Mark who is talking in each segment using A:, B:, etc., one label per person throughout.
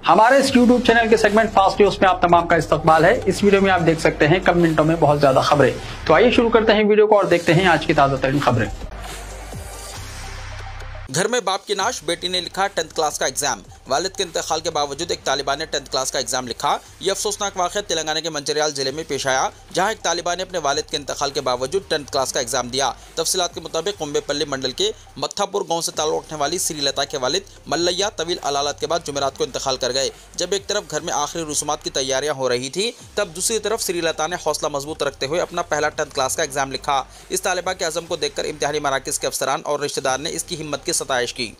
A: हमारे इस YouTube channel के सेगमेंट फास्ट न्यूज में आप तमाम का इस्तकबाल है। इस वीडियो में आप देख सकते हैं कम मिनटों में बहुत ज्यादा खबरें। तो आइए शुरू करते हैं वीडियो को और देखते हैं आज की ताजा तरीन खबरें।
B: घर में बाप की नाश, बेटी ने लिखा 10th क्लास का एग्जाम। वालिद के इंतकाल के बावजूद एक तालिबान ने 10th क्लास का एग्जाम लिखा। यह अफसोसनाक वाक़या तेलंगाना के मंचिर्याल जिले में पेश आया, जहां एक तालिबान ने अपने वालिद के इंतकाल के बावजूद 10th क्लास का एग्जाम दिया। तफसीलात के मुताबिक कुंबेपल्ली मंडल के मत्थापुर गांव से ताल्लुक़ रखने वाली श्रीलता के वालिद मल्लैया तवील अलालत के बाद जुमेरात को इंतकाल कर गए। जब एक तरफ घर में आखिरी रसूमात की तैयारियां हो रही थी, तब दूसरी तरफ श्रीलता ने हौसला मजबूत रखते हुए अपना पहला 10th क्लास का एग्जाम लिखा। इस तालिबा के अज़म को देखकर इम्तिहानी मराकिज़ के अफसरान और रिश्तेदार ने इसकी हिम्मत की सताइश की।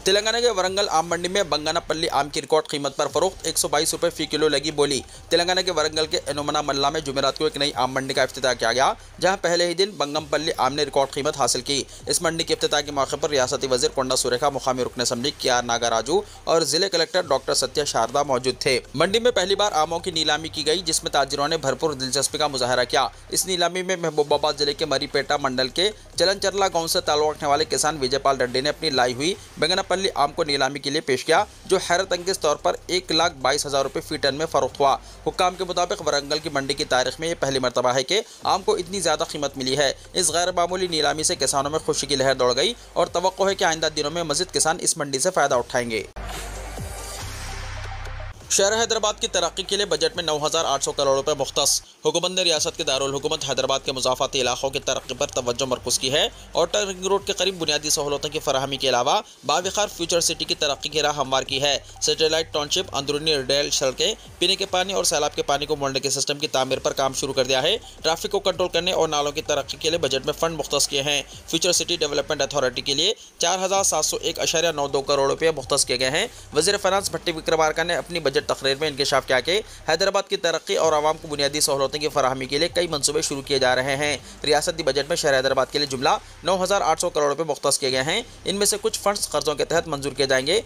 B: तेलंगाना के वरंगल आम मंडी में बंगनापल्ली आम की रिकॉर्ड कीमत पर फरोख्त 122 रुपये फी किलो लगी बोली। तेलंगाना के वरंगल के एनोमना मल्ला में जुमेरात को एक नई आम मंडी का इफ्तिताह किया गया, जहां पहले ही दिन बंगमपल्ली आम ने रिकॉर्ड कीमत हासिल की। इस मंडी के इफ्तिताह के मौके पर रियासती वजीर कोंडा सुरेखा, मुकामी रुकन असम्बली KR नागाराजू और जिले कलेक्टर डॉक्टर सत्या शारदा मौजूद थे। मंडी में पहली बार आमों की नीलामी की गई, जिसमें ताजिरों ने भरपूर दिलचस्पी का मुजाहरा किया। इस नीलामी में महबूबाबाद जिले के मरीपेटा मंडल के चलनचरला गाँव से ताल्लुक़ रखने वाले किसान विजयपाल रेड्डी ने अपनी लाई हुई बंगनापल्ली आम को नीलामी के लिए पेश किया, जो हैरत अंगेज तौर पर 1,22,000 रुपये फी टन में फरोख्त हुआ। हुक्काम के मुताबिक वरंगल की मंडी की तारीख में यह पहली मरतबा है कि आम को इतनी ज्यादा कीमत मिली है। इस गैर मामूली नीलामी से किसानों में खुशी की लहर दौड़ गई और तवक्को है कि आइंदा दिनों में मज़ीद किसान इस मंडी से फायदा उठाएंगे। शहर हैदराबाद की तरक्की के लिए बजट में 9,800 करोड़ रुपए मुख्तस। हुकूमत ने रियासत के दारुल हुकूमत हैदराबाद के मुज़ाफ़ाती इलाक़ों की तरक्की पर तवज्जो मरकूज़ की है और टर्निंग रोड के करीब बुनियादी सहूलतों की फराहमी के अलावा बावखार फ्यूचर सिटी की तरक्की की राह हमवार की है। सैटेलाइट टाउनशिप, अंदरूनी रेल सड़कें, पीने के पानी और सैलाब के पानी को मोड़ने के सिस्टम की तामीर पर काम शुरू कर दिया है। ट्रैफिक को कंट्रोल करने और नालों की तरक्की के लिए बजट में फंड मुख्तस किए हैं। फ्यूचर सिटी डेवलपमेंट अथॉरिटी के लिए 4,701.92 करोड़ रुपये मुख्तस किए गए हैं। वज़ीर फ़ाइनेंस भट्टी विक्रमार्का ने अपनी बजट तकरीर में इंकशाफ किया कि हैदराबाद की तरक्की और आवाम को बुनियादी सहूलतों की फराहमी के लिए कई मंसूबे शुरू किए जा रहे हैं। रियासती बजट में शहर हैदराबाद के लिए जुमला 9,800 करोड़ रुपये मुख्तस किए गए हैं। इनमें से कुछ फंड्स कर्जों के तहत मंजूर किए जाएंगे।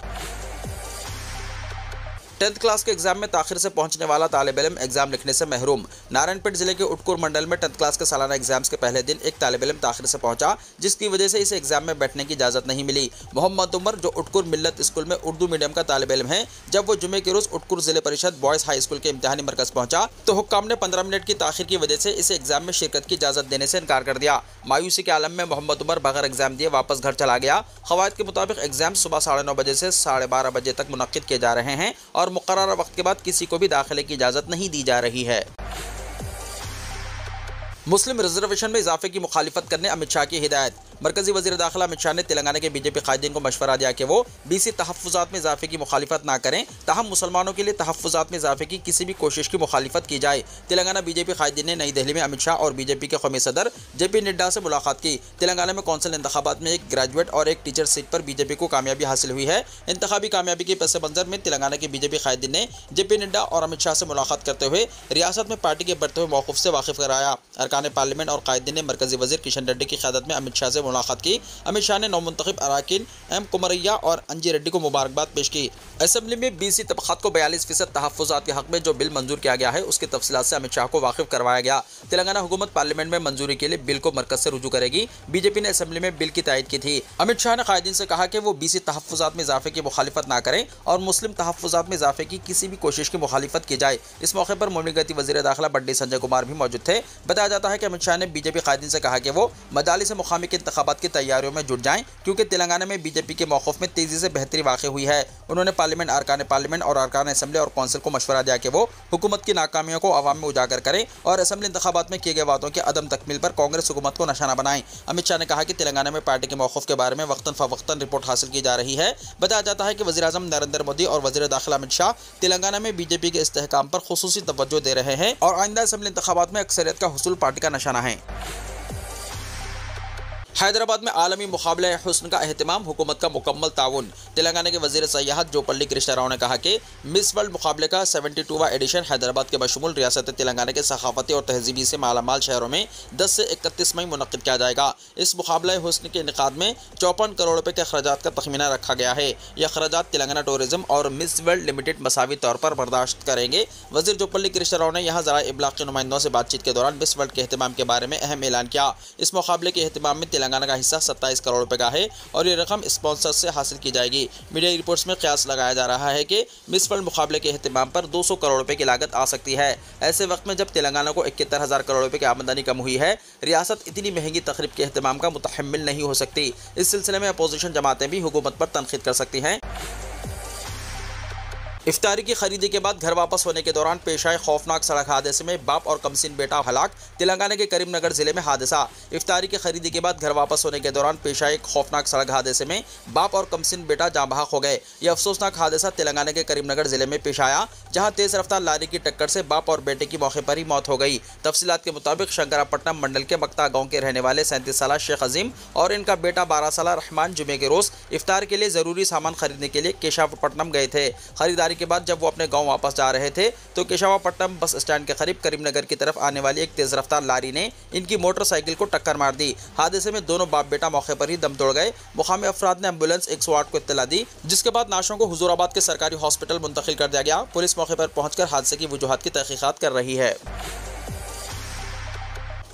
B: 10th क्लास के एग्जाम में ताखिर से पहुंचने वाला तालिब इल्म एग्जाम लिखने से महरूम। नारायणपेट जिले के उटकुर मंडल में 10th क्लास के सालाना एग्जाम्स के पहले दिन एक तालिब इल्म ताखिर से पहुंचा, जिसकी वजह से इसे एग्जाम में बैठने की इजाजत नहीं मिली। मोहम्मद उमर, जो उटकुर मिल्लत स्कूल में उर्दू मीडियम का तालिब इल्म है, जब वो जुमे के रोज उटकुर जिले परिषद बॉयज हाई स्कूल के इम्तिहानी मरकज पहुंचा तो हुक्काम ने 15 मिनट की ताखिर की वजह से इसे एग्जाम में शिरकत की इजाजत देने से इनकार कर दिया। मायूसी के आलम में मोहम्मद उमर बगैर एग्जाम दिए वापस घर चला गया। क़वायद के मुताबिक एग्जाम सुबह 9:30 बजे से 12:30 बजे तक मुनक्किद किए जा रहे हैं और मुकर्रर वक्त के बाद किसी को भी दाखिले की इजाजत नहीं दी जा रही है। मुस्लिम रिजर्वेशन में इजाफे की मुखालिफत करने अमित शाह की हिदायत। मरकजी वजीर दाखिला अमित शाह ने तेलंगाना के बीजेपी कायदीन को मशवरा दिया कि वो BC तहफ़्फ़ुज़ात में इजाफे की मुखालिफत ना करें, ताहम मुसलमानों के लिए तहफ़्फ़ुज़ात में इजाफे की किसी भी कोशिश की मुखालिफत की जाए। तेलंगाना बीजेपी कायदीन ने नई दिल्ली में अमित शाह और बीजेपी के कौमी सदर JP नड्डा से मुलाकात की। तेलंगाना में कौंसिल इंतखाबात में एक ग्रेजुएट और एक टीचर सीट पर बीजेपी को कामयाबी हासिल हुई है। इंतखाबी कामयाबी के पस मंज़र में तेलंगाना के बीजेपी कायदीन ने JP नड्डा और अमित शाह से मुलाकात करते हुए रियासत में पार्टी के बढ़ते हुए मौक़िफ़ से वाकिफ़ कराया। अरकान पार्लियामेंट और कायदीन ने मरकजी वजीर किशन रेड्डी की क़यादत में अमित शाह से मुलाकात की। अमित शाह ने नौमुंतखब अराकीन M कुमरैया और अंजी रेड्डी को मुबारकबाद पेश की। असेंबली में BC तबक़ात को 42% तहफ़्फ़ुज़ात के हक़ में जो बिल मंजूर किया गया है, उसकी तफसीलात से अमित शाह को वाकिफ़ करवाया गया। तेलंगाना हुकूमत पार्लियामेंट में मंजूरी के लिए बिल को मरकज से रुजू करेगी। बीजेपी ने असेंबली में बिल की तायद की थी। अमित शाह ने कायदीन से कहा कि वो BC तहफ़्फ़ुज़ात में इजाफे की मुखालिफत ना करें और मुस्लिम तहफ़्फ़ुज़ात में इजाफे की किसी भी कोशिश की मुखालिफत की जाए। इस मौके पर ममलिकती वज़ीर दाखिला बड्डी संजय कुमार भी मौजूद थे। बताया जाता है कि अमित शाह ने बीजेपी कायदीन से कहा कि वो मजालिस मुक़ामी के इंतखाबात की तैयारियों में जुट जाएं, क्योंकि तेलंगाना में बीजेपी के मौक़िफ़ में तेज़ी से बेहतरी वाक़ई हुई है। उन्होंने पार्लियामेंट, अरकान पार्लियामेंट और अरकान असेंबली और कौंसिल को मशवरा दिया कि वो हुकूमत की नाकामियों को अवाम में उजागर करें और असेंबली इंतखाबात में किए गए वादों के अदम तकमील पर कांग्रेस हुकूमत को निशाना बनाएं। अमित शाह ने कहा कि तेलंगाना में पार्टी के मौक़िफ़ के बारे में वक्तन फ़वक्तन रिपोर्ट हासिल की जा रही है। बताया जाता है कि वज़ीर आज़म नरेंद्र मोदी और वज़ीर दाखिला अमित शाह तेलंगाना में बीजेपी के इस्तेहकाम पर खुसूसी तवज्जो दे रहे हैं और आइंदा असेंबली इंतखाबात में अक्सरियत का हुसूल पार्टी का निशाना है। हैदराबाद में आलमी मुकाबले हुस्न का एहतमाम, हुकूमत का मुकम्मल ताउन। तेलंगाना के वजीर सयाहत जोपल्ली कृष्णा राव ने कहा कि मिस वर्ल्ड मुकाबले का 72वां एडिशन हैदराबाद के बशमूल रियासत तेलंगाना के सकाफती और तहजीबी से मालामाल शहरों में 10 से 31 मई मुनक्किद किया जाएगा। इस मुकाबले हुस्न के इनेकाद में 54 करोड़ रुपये के अखराजात का तखमीना रखा गया है। यह अखराजात तेलंगाना टूरिज्म और मिस वर्ल्ड लिमिटेड मसावी तौर पर बर्दाश्त करेंगे। वजीर जोपल्ली कृष्णा राव ने यहाँ ज़राए इब्लाग के नुमाइंदों से बातचीत के दौरान मिस वर्ल्ड के अहतमाम के बारे में अहम ऐलान किया। इस मुकाबले के अहतमाम में तेलंगाना का हिस्सा 27 करोड़ रुपए का है और ये रकम स्पॉन्सर से हासिल की जाएगी। मीडिया रिपोर्ट्स में कयास लगाया जा रहा है कि मिस वर्ल्ड मुकाबले के एहतमाम पर 200 करोड़ रुपए की लागत आ सकती है। ऐसे वक्त में जब तेलंगाना को 71,000 करोड़ रुपए की आमदनी कम हुई है, रियासत इतनी महंगी तकरीब के एहतमाम का मुतहम्मिल नहीं हो सकती। इस सिलसिले में अपोजिशन जमातें भी हुकूमत पर तनकीद कर सकती हैं। इफ्तारी की खरीदी के बाद घर वापस होने के दौरान पेश आए खौफनाक सड़क हादसे में बाप और कमसिन बेटा हलाक। तेलंगाना के करीमनगर जिले में हादसा। इफ्तारी की खरीदी के बाद घर वापस होने के दौरान पेश आए खौफनाक सड़क हादसे में बाप और कमसिन बेटा जाँ बहक हो गए। यह अफसोसनाक हादसा तेलंगाना के करीमनगर जिले में पेश आया, जहां तेज रफ्तार लारी की टक्कर से बाप और बेटे की मौके पर ही मौत हो गई। तफसीलात के मुताबिक शंकरापट्टनम मंडल के मक्ता गाँव के रहने वाले 37 साल शेख अजीम और इनका बेटा 12 साल रहमान जुमे के रोज इफ्तार के लिए जरूरी सामान खरीदने के लिए केशवापट्टनम गए थे। खरीदारी के बाद जब वो अपने गांव वापस जा रहे थे तो केशवापट्टनम बस स्टैंड के करीब करीमनगर की तरफ आने वाली एक तेज रफ्तार लारी ने इनकी मोटरसाइकिल को टक्कर मार दी। हादसे में दोनों बाप बेटा मौके पर ही दम तोड़ गए। मुकामी अफराद ने एम्बुलेंस 108 को इत्तला दी, जिसके बाद नाशों को हुजूराबाद के सरकारी हॉस्पिटल मुंतकिल कर दिया गया। पुलिस मौके पर पहुंचकर हादसे की वजूहात की तहकीकात कर रही है।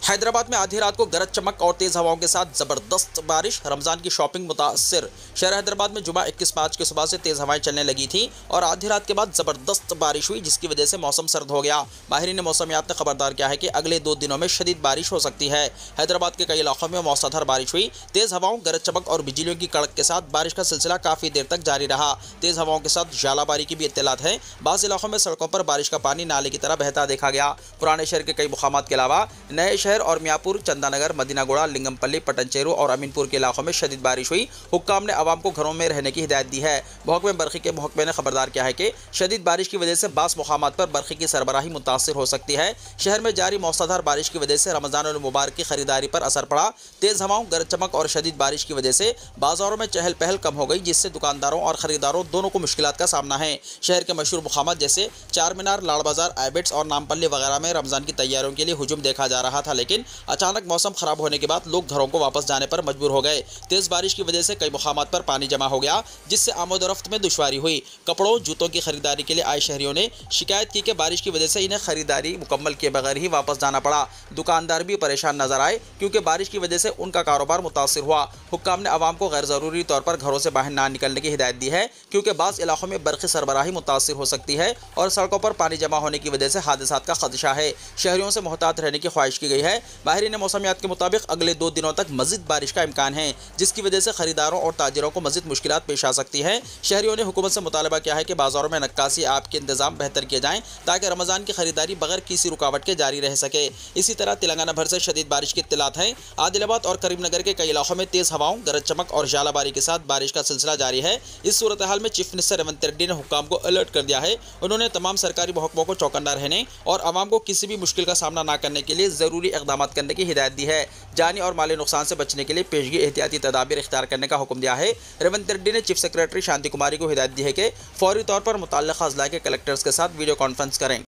B: हैदराबाद में आधी रात को गरज चमक और तेज हवाओं के साथ जबरदस्त बारिश। रमजान की शॉपिंग मुतासिर। शहर हैदराबाद में जुमा 21 मार्च की सुबह से तेज हवाएं चलने लगी थी और आधी रात के बाद जबरदस्त बारिश हुई, जिसकी वजह से मौसम सर्द हो गया। माहिरीन मौसमियात ने खबरदार किया है कि अगले 2 दिनों में शदीद बारिश हो सकती है। हैदराबाद के कई इलाकों में मौसलाधार बारिश हुई। तेज हवाओं, गरज चमक और बिजलियों की कड़क के साथ बारिश का सिलसिला काफी देर तक जारी रहा। तेज हवाओं के साथ झालाबारी की भी इत्तलात है। बाज़ इलाकों में सड़कों पर बारिश का पानी नाले की तरह बहता देखा गया। पुराने शहर के कई मुकामात के अलावा नए शहर और मियापुर, चंदानगर, मदीनागोड़ा, लिंगमपल्ली, पटनचेरू और अमीनपुर के इलाकों में शदीद बारिश हुई। हुक्काम ने आवाम को घरों में रहने की हिदायत दी है। महकमे बरखी के महकमे ने खबरदार किया है कि शदीद बारिश की वजह से बास मुकामात पर बरखी की सरबराही मुतासिर हो सकती है। शहर में जारी मौसलाधार बारिश की वजह से रमजान मुबारक की खरीदारी पर असर पड़ा। तेज हवाओं, गरज चमक और शदीद बारिश की वजह से बाजारों में चहल पहल कम हो गई, जिससे दुकानदारों और खरीदारों दोनों को मुश्किलात का सामना है। शहर के मशहूर मुकामात जैसे चार मीनार, लाड़ बाजार, आइबेट्स और नामपल्ली वगैरह में रमजान की तैयारियों के लिए हुजूम देखा जा रहा था, लेकिन अचानक मौसम खराब होने के बाद लोग घरों को वापस जाने पर मजबूर हो गए। तेज बारिश की वजह से कई मुकामात पर पानी जमा हो गया, जिससे आमद-ओ-रफ्त में दुश्वारी हुई। कपड़ों, जूतों की खरीदारी के लिए आए शहरियों ने शिकायत की कि बारिश की वजह से इन्हें खरीदारी मुकम्मल किए बगैर ही वापस जाना पड़ा। दुकानदार भी परेशान नजर आए क्योंकि बारिश की वजह से उनका कारोबार मुतासिर हुआ। हुक्काम ने आवाम को गैर जरूरी तौर पर घरों से बाहर ना निकलने की हिदायत दी है, क्योंकि बाज़ इलाकों में बरक़ी सरबराही मुतासिर हो सकती है और सड़कों पर पानी जमा होने की वजह से हादसात का खदशा है। शहरियों से मोहतात रहने की ख्वाहिश की गई है। माहिरीन मौसमियात के मुताबिक अगले 2 दिनों तक मज़ीद बारिश का इम्कान है, जिसकी वजह से खरीदारों और ताजिरों को मज़ीद मुश्किलात पेश आ सकती है। शहरियों ने हुकूमत से मुतालबा किया है कि बाजारों में नक्कासी आप के इंतजाम बेहतर किए जाएं, ताकि रमज़ान की खरीदारी बगैर किसी रुकावट के जारी रह सके। इसी तरह तेलंगाना भर से शदीद बारिश की इत्तलात हैं। आदिलाबाद और करीमनगर के कई इलाकों में तेज हवाओं, गरज चमक और झालाबारी के साथ बारिश का सिलसिला जारी है। इस सूरत हाल में चीफ मिनिस्टर रेवंत रेड्डी ने हुक्काम को अलर्ट कर दिया है। उन्होंने तमाम सरकारी महकमों को चौकन्ना रहने और आवाम को किसी भी मुश्किल का सामना न करने के लिए ज़रूरी इक़दाम करने की हिदायत दी है। जानी और माली नुकसान से बचने के लिए पेशगी एहतियाती तदाबीर इख्तियार करने का हुक्म दिया है। रेवंत रेड्डी ने चीफ सेक्रेटरी शांति कुमारी को हिदायत दी है कि फौरी तौर पर मुतल्लिक़ा अज़ला के कलेक्टर्स के साथ वीडियो कॉन्फ्रेंस करें।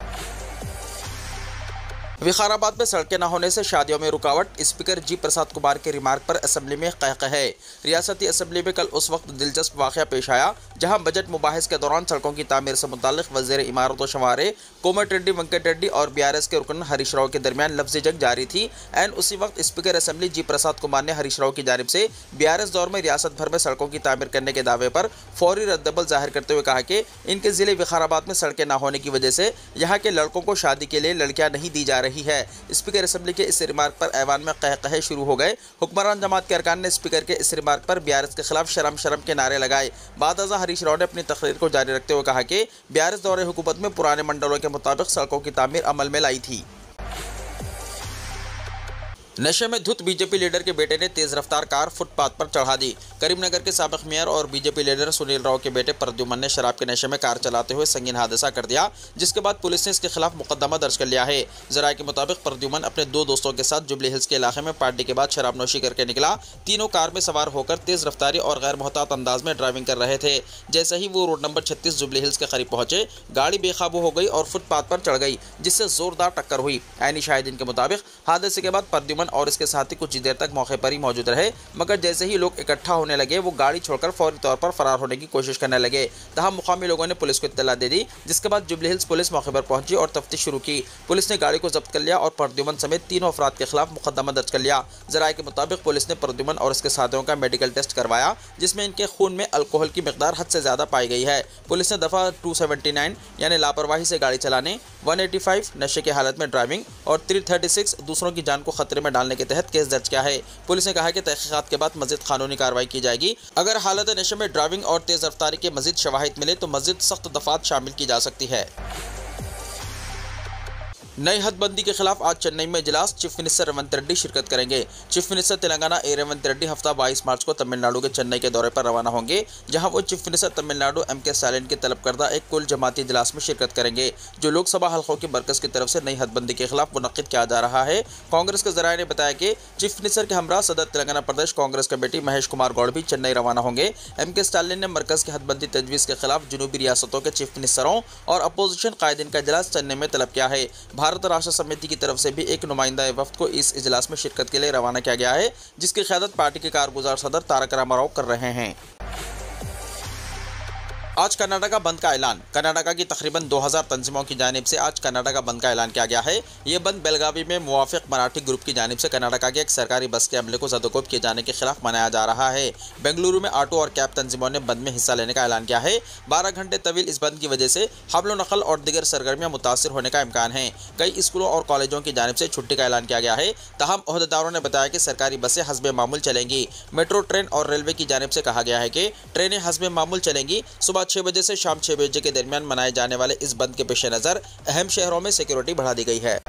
B: विकाराबाद में सड़कें न होने से शादियों में रुकावट। स्पीकर जी प्रसाद कुमार के रिमार्क पर असम्बली में कहकह है। रियासती असम्बली में कल उस वक्त दिलचस्प वाक़या पेश आया जहां बजट मुबाहिस के दौरान सड़कों की तामीर से मुताल्लिक़ वज़ीर इमारत व शवारे कोमट रेड्डी, वेंकट रेड्डी और BRS के रुकन हरीश राव के दरमियान लफ्ज़ी जंग जारी थी। एंड उसी वक्त स्पीकर असम्बली जी प्रसाद कुमार ने हरीश राव की जानिब से BRS दौर में रियासत भर में सड़कों की तामीर करने के दावे पर फौरी रद्दबल जाहिर करते हुए कहा कि इनके ज़िले विकाराबाद में सड़कें न होने की वजह से यहाँ के लड़कों को शादी के लिए लड़कियाँ नहीं दी जा रही है। स्पीकर असेंबली के इस रिमार्क पर ऐवान में कहकहे शुरू हो गए। हुक्मरान जमात के अरकान ने स्पीकर के इस रिमार्क पर BRS के खिलाफ शर्म शर्म के नारे लगाए। बादअज़ा हरीश राव ने अपनी तकरीर को जारी रखते हुए कहा कि BRS दौरे हुकूमत में पुराने मंडलों के मुताबिक सड़कों की तामीर अमल में लाई थी। नशे में धुत बीजेपी लीडर के बेटे ने तेज रफ्तार कार फुटपाथ पर चढ़ा दी। करीमनगर के साबिक मेयर और बीजेपी लीडर सुनील राव के बेटे प्रद्युमन ने शराब के नशे में कार चलाते हुए संगीन हादसा कर दिया, जिसके बाद पुलिस ने इसके खिलाफ मुकदमा दर्ज कर लिया है। जराये के मुताबिक प्रद्युमन अपने 2 दोस्तों के साथ जुबली हिल्स के इलाके में पार्टी के बाद शराब नोशी करके निकला। तीनों कार में सवार होकर तेज रफ्तारी और गैर मोहतात अंदाज में ड्राइविंग कर रहे थे। जैसे ही वो रोड नंबर 36 जुबली हिल्स के करीब पहुंचे, गाड़ी बेकाबू हो गई और फुटपाथ पर चढ़ गई, जिससे जोरदार टक्कर हुई। ऐनी शाहिदीन के मुताबिक हादसे के बाद प्रद्युमन और इसके साथी कुछ देर तक मौके पर ही मौजूद रहे, मगर जैसे ही लोग इकट्ठा होने लगे वो गाड़ी छोड़कर फौरी तौर पर फरार होने की कोशिश करने लगे। तमाम मुकामी लोगों ने पुलिस को इत्तला दे दी, जिसके बाद जुबली हिल्स पुलिस मौके पर पहुंची और तफ्तीश शुरू की। पुलिस ने गाड़ी को जब्त कर लिया और प्रद्युमन समेत 3 अफराद के खिलाफ मुकदमा दर्ज कर लिया। जराये के मुताबिक पुलिस ने प्रद्युमन और इसके साथियों का मेडिकल टेस्ट करवाया, जिसमें इनके खून में अल्कोहल की मिकदार हद से ज्यादा पाई गई है। पुलिस ने दफा 279 यानी लापरवाही से गाड़ी चलाने, 185 नशे की हालत में ड्राइविंग और 336 दूसरों की जान को खतरे में डालने के तहत केस दर्ज किया है। पुलिस ने कहा है कि तहकीकात के बाद मजीद कानूनी कार्रवाई की जाएगी। अगर हालत नशे में ड्राइविंग और तेज रफ्तारी के मजीद शवाहिद मिले तो मजीद सख्त दफात शामिल की जा सकती है। नई हदबंदी के खिलाफ आज चेन्नई में इजलास, चीफ मिनिस्टर रेवंत रेड्डी शिरकत करेंगे। चीफ मिनिस्टर तेलंगाना रेवंत रेड्डी हफ्ता 22 मार्च को तमिलनाडु के चेन्नई के दौरे पर रवाना होंगे, जहां वो chief minister Tamil Nadu MK Stalin की तलब करदा एक कुल जमाती इजलास में शिरकत करेंगे, जो लोकसभा हल्कों की मरकज की तरफ से नई हदबंदी के खिलाफ मुनक्किद किया जा रहा है। कांग्रेस के जराये ने बताया कि चीफ मिनिस्टर के हमरा सदर तेलंगाना प्रदेश कांग्रेस कमेटी महेश कुमार गौड़ भी चेन्नई रवाना होंगे। MK स्टालिन ने मरकज की हदबंदी तजवीज़ के खिलाफ जनूबी रियासतों के चीफ मिनिस्टरों और अपोजिशन कायदीन का इजलास चेन्नई में तलब किया है। भारत राष्ट्र समिति की तरफ से भी एक नुमाइंदा वफ्द को इस इजलास में शिरकत के लिए रवाना किया गया है, जिसकी क़यादत पार्टी के कारगुजार सदर तारक रामाराव कर रहे हैं। आज कर्नाटका बंद का ऐलान। कर्नाटका की तकरीबन 2000 तंजीमों की जानिब से आज कर्नाटका बंद का ऐलान किया गया है। ये बंद बेलगावी में मुवाफिक मराठी ग्रुप की जानिब से कर्नाटका के एक सरकारी बस के अमले को ज़दोकोब किए जाने के खिलाफ मनाया जा रहा है। बेंगलुरु में ऑटो और कैब तंजीमों ने बंद में हिस्सा लेने का ऐलान किया है। 12 घंटे तवील इस बंद की वजह से हमलो नकल और दीगर सरगर्मियाँ मुतासर होने का इम्कान है। कई स्कूलों और कॉलेजों की जानिब से छुट्टी का ऐलान किया गया है। तहम ओहदेदारों ने बताया कि सरकारी बसें हस्बे मामूल चलेंगी। मेट्रो ट्रेन और रेलवे की जानिब से कहा गया है कि ट्रेनें हस्बे मामूल चलेंगी। सुबह 6 बजे से शाम 6 बजे के दरमियान मनाए जाने वाले इस बंद के पेश नज़र अहम शहरों में सिक्योरिटी बढ़ा दी गई है।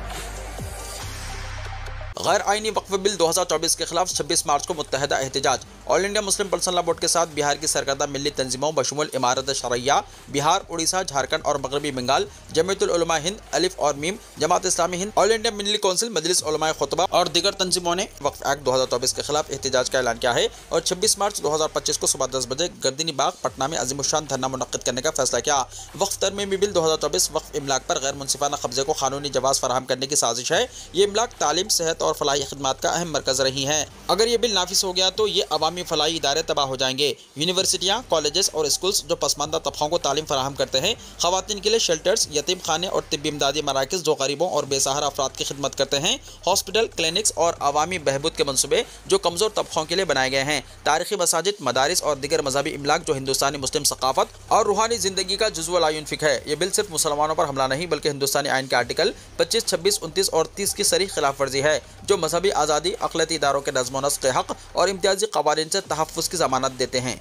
B: गैर आईनी वक्फ बिल 2024 के खिलाफ 26 मार्च को मुत्तहदा एहतजाज। All India Muslim personal law board के साथ बिहार की सरकर्दा मिली तंजीमों बशमुल इमारत शरैया, बिहार, उड़ीसा, झारखंड और मगरबी बंगाल, जमीयतुल उलमा हिंद, अलिफ और meme, Jamaat Islami Hind, all India मिली कौंसिल, मजलिस उलमाए खुतबा और दीगर तंजीमों ने वक्फ एक्ट 2024 के खिलाफ एहतजाज का ऐलान किया है और 26 मार्च 2025 को सुबह 10 बजे गर्दनी बाग पटना में अजीमुशान धरना मुनक्किद करने का फैसला किया। वक्फ तरमीमी बिल 2024 वक्फ इमलाक पर गैर मुनसिफाना कब्जे को कानूनी जवाज़ फराहम करने की साजिश है। ये इमलाक तालीम, सेहत और फलाही खिदमात का अहम मरकज रही हैं। अगर ये बिल नाफिज हो गया तो ये अवामी फलाही इदारे तबाह हो जाएंगे। यूनिवर्सिटियाँ, कॉलेजेस और स्कूल्स जो पसमानदा तबकों को तालीम फराहम करते हैं, खवातीन के लिए शेल्टर्स, यतीम खाने और तिब्बी इमदादी मराकज़ जो गरीबों और बेसहारा अफराद की खिदमत करते हैं, हॉस्पिटल, क्लिनिक्स और अवामी बहबूद के मनसूबे जो कमज़ोर तबकों के लिए बनाए गए हैं, तारीखी मसाजिद, मदारिस और दीगर मजहबी इमलाक जो हिंदुस्तानी मुस्लिम सकाफत और रूहानी ज़िंदगी का जुज़्व ला युनफ़िक है। ये बिल सिर्फ मुसलमानों पर हमला नहीं बल्कि हिंदुस्तानी आइन के आर्टिकल 25, 26, 29 और 30 की सरीह खिलाफ वर्जी है, जो मजहबी आज़ादी, अक़लियती इदारों के नज़्म व नस्क़ के हक़ और इम्तियाज़ी क़वानीन से तहफ़्फ़ुज़ की ज़मानत देते हैं।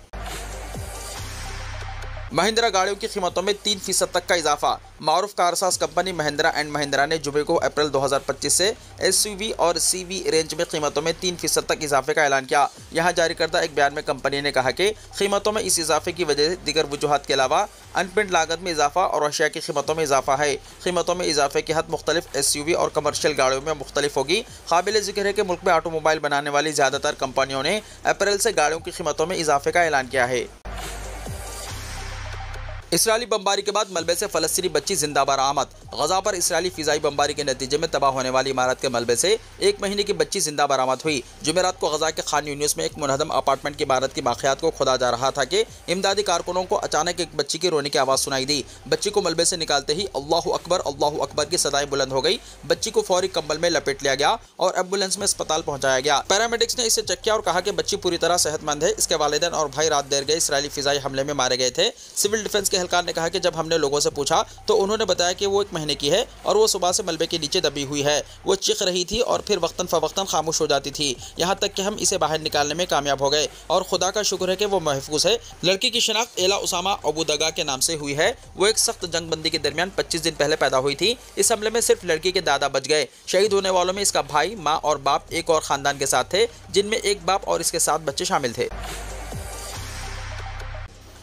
B: महिंद्रा गाड़ियों की कीमतों में 3% तक का इजाफा। मारूफ कारसाज कंपनी महिंद्रा एंड महिंद्रा ने जुमे को अप्रैल 2025 से SUV और CV रेंज में कीमतों में 3% तक इजाफे का ऐलान किया। यहाँ जारी करदा एक बयान में कंपनी ने कहा कि कीमतों में इस इजाफे की वजह से दीगर वजूहात के अलावा अनपिंड लागत में इजाफा और अशिया की कीमतों में इजाफा है। कीमतों में इजाफे की हद मुख्तलिफ SUV और कमर्शियल गाड़ियों में मुख्तलिफ होगी। काबिल जिक्र है कि मुल्क में ऑटोमोबाइल बनाने वाली ज़्यादातर कंपनियों ने अप्रैल से गाड़ियों की कीमतों में इजाफे का ऐलान किया है। इसराइली बमबारी के बाद मलबे से फ़लस्तीनी बच्ची जिंदा बरामद। गजा पर इसराइली फ़िज़ाई बमबारी के नतीजे में तबाह होने वाली इमारत के मलबे से 1 महीने की बच्ची जिंदा बरामद हुई। जुमेरात को गजा के खान यूनिस में एक मुनहदम अपार्टमेंट की इमारत की बाक़ियात को खोदा जा रहा था कि इमदादी कारकुनों को अचानक एक बच्ची की रोने की आवाज़ सुनाई दी। बच्ची को मलबे से निकालते ही अल्लाहु अकबर की सदाएं बुलंद हो गई। बच्ची को फौरी कंबल में लपेट लिया गया और एम्बुलेंस में अस्पताल पहुंचाया गया। पैरामेडिक्स ने इसे चेक किया और कहा कि बच्ची पूरी तरह सेहतमंद है। इसके वालिदैन और भाई रात देर गए इसराइली फ़िज़ाई हमले में मारे गए थे। सिविल डिफेंस के एहलकार ने कहा कि जब हमने लोगों से पूछा तो उन्होंने बताया कि वो 1 महीने की है और वो सुबह से मलबे के नीचे दबी हुई है। वो चीख रही थी और फिर वक्तन फ़वक्तन खामोश हो जाती थी, यहाँ तक कि हम इसे बाहर निकालने में कामयाब हो गए और खुदा का शुक्र है कि वो महफूज है। लड़की की शनाख्त एला उसामा अबूदगा के नाम से हुई है। वो एक सख्त जंगबंदी के दरमियान 25 दिन पहले पैदा हुई थी। इस हमले में सिर्फ लड़की के दादा बच गए। शहीद होने वालों में इसका भाई, माँ और बाप एक और ख़ानदान के साथ थे, जिनमें एक बाप और इसके 7 बच्चे शामिल थे।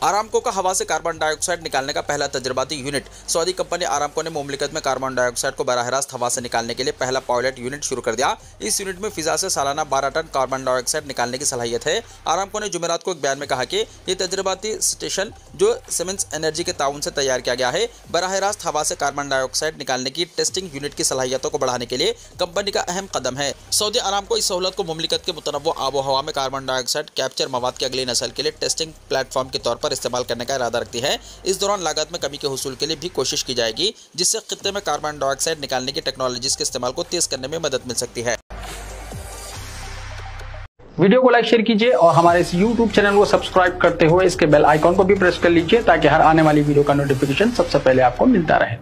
B: आरामको का हवा से कार्बन डाइऑक्साइड निकालने का पहला तजर्बाती यूनिट। सऊदी कंपनी आरामको ने मुमलिकत में कार्बन डाइऑक्साइड को बराह रास्त हवा से निकालने के लिए पहला पायलट यूनिट शुरू कर दिया। इस यूनिट में फिजा से सालाना 12 टन कार्बन डाइऑक्साइड निकालने की सलाहियत है। आरामको ने जुमेरात को एक बयान में कहा कि ये तजर्बाती स्टेशन जो सीमेंस एनर्जी के ताउन से तैयार किया गया है, बराह रास्त हवा से कार्बन डाइऑक्साइड निकालने की टेस्टिंग यूनिट की सलाहियतों को बढ़ाने के लिए कंपनी का अहम कदम है। सऊदी आरामको इस सहूलत को मुमलिकत के मुतनव्वो आबो हवा में कार्बन डाइऑक्साइड कैप्चर मवाद की अगली नस्ल के लिए टेस्टिंग प्लेटफॉर्म के तौर पर इस्तेमाल करने का इरादा रखती है। इस दौरान लागत में कमी के हुसूल के लिए भी कोशिश की जाएगी, जिससे खित्ते में कार्बन डाइऑक्साइड निकालने की टेक्नोलॉजीज के इस्तेमाल को तेज करने में मदद मिल सकती है।
A: वीडियो को लाइक शेयर कीजिए और हमारे इस YouTube चैनल को सब्सक्राइब करते हुए इसके बेल आइकॉन को भी प्रेस कर लीजिए ताकि हर आने वाली वीडियो का नोटिफिकेशन सबसे पहले आपको मिलता रहे।